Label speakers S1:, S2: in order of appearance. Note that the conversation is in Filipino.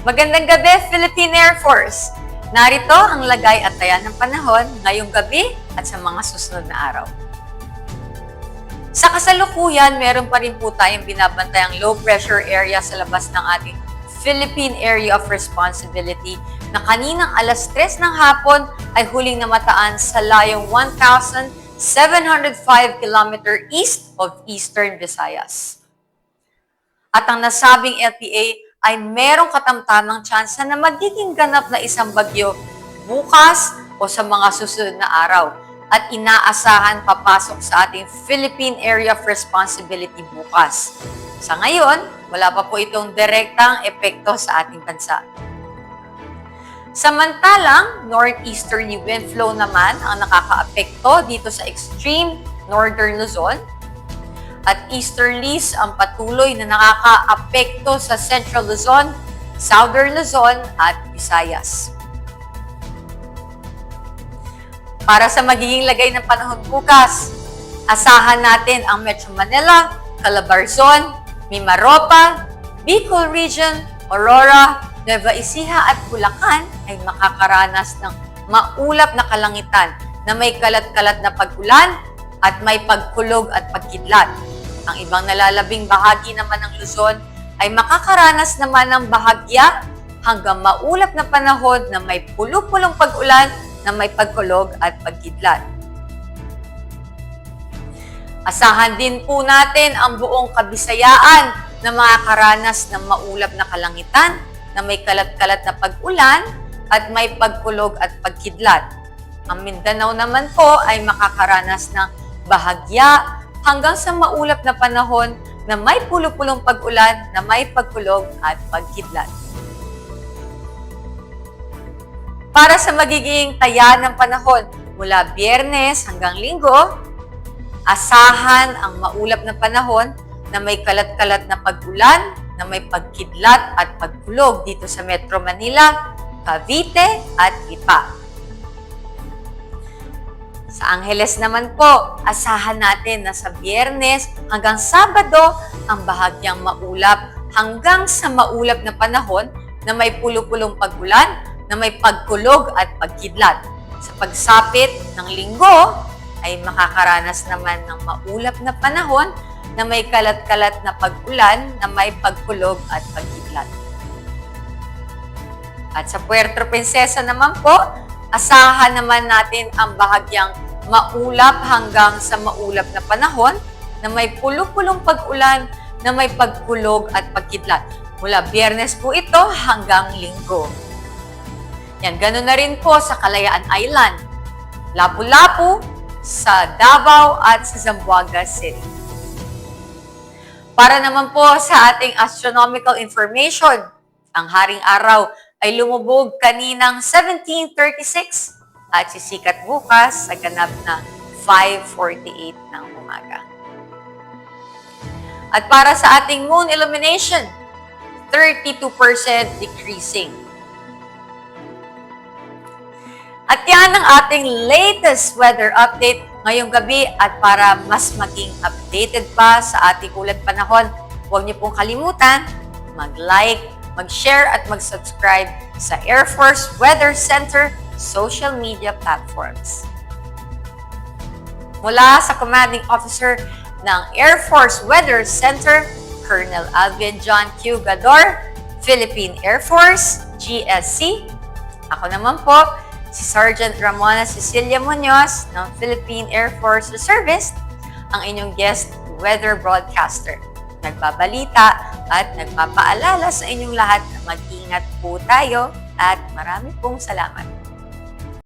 S1: Magandang gabi, Philippine Air Force! Narito ang lagay at taya ng panahon ngayong gabi at sa mga susunod na araw. Sa kasalukuyan, meron pa rin po tayong binabantayang low pressure area sa labas ng ating Philippine Area of Responsibility na kaninang alas 3 ng hapon ay huling namataan sa layong 1,705 km east of Eastern Visayas. At ang nasabing LPA ay merong katamtamang tsansa na magiging ganap na isang bagyo bukas o sa mga susunod na araw at inaasahan papasok sa ating Philippine Area of Responsibility bukas. Sa ngayon, wala pa po itong direktang epekto sa ating bansa. Samantalang, northeasterly wind flow naman ang nakakaapekto dito sa extreme northern Luzon at easterlies ang patuloy na nakakaapekto sa Central Luzon, Southern Luzon at Visayas. Para sa magiging lagay ng panahon bukas, asahan natin ang Metro Manila, Calabarzon, Mimaropa, Bicol Region, Aurora, Nueva Ecija at Bulacan ay makakaranas ng maulap na kalangitan na may kalat-kalat na pag-ulan at may pagkulog at pagkidlat. Ang ibang nalalabing bahagi naman ng Luzon ay makakaranas naman ng bahagya hanggang maulap na panahon na may pulupulong pag-ulan na may pagkulog at pagkidlat. Asahan din po natin ang buong Kabisayaan na makakaranas ng maulap na kalangitan na may kalat-kalat na pag-ulan at may pagkulog at pagkidlat. Ang Mindanao naman po ay makakaranas ng bahagya hanggang sa maulap na panahon na may pulupulong pag-ulan na may pagkulog at pagkidlat. Para sa magiging taya ng panahon mula Biyernes hanggang Linggo, asahan ang maulap na panahon na may kalat-kalat na pag-ulan na may pagkidlat at pagkulog dito sa Metro Manila, Cavite at Lipa. Sa Angeles naman po, asahan natin na sa Biyernes hanggang Sabado ang bahagyang maulap hanggang sa maulap na panahon na may pulupulong pag-ulan na may pagkulog at pagkidlat. Sa pagsapit ng Linggo ay makakaranas naman ng maulap na panahon na may kalat-kalat na pag-ulan na may pagkulog at pagkidlat. At sa Puerto Princesa naman po, asahan naman natin ang bahagyang maulap hanggang sa maulap na panahon na may pulupulong pag-ulan na may pagkulog at pagkidlat. Mula Biyernes po ito hanggang Linggo. Yan, ganun na rin po sa Kalayaan Island, Lapu-Lapu, sa Davao at sa Zamboanga City. Para naman po sa ating astronomical information, ang haring araw ay lumubog kaninang 1736 at sisikat bukas sa ganap na 5:48 ng umaga. At para sa ating moon illumination, 32% decreasing. At yan ang ating latest weather update ngayong gabi at para mas maging updated pa sa ating ulat panahon, huwag niyo pong kalimutan mag-like, mag-share at mag-subscribe sa Air Force Weather Center social media platforms. Mula sa Commanding Officer ng Air Force Weather Center, Colonel Alvin John Q. Gador, Philippine Air Force, GSC. Ako naman po, si Sergeant Ramona Cecilia Munoz ng Philippine Air Force Reservist, ang inyong guest weather broadcaster. Nagbabalita at nagpapaalala sa inyong lahat na mag-ingat po tayo at marami pong salamat.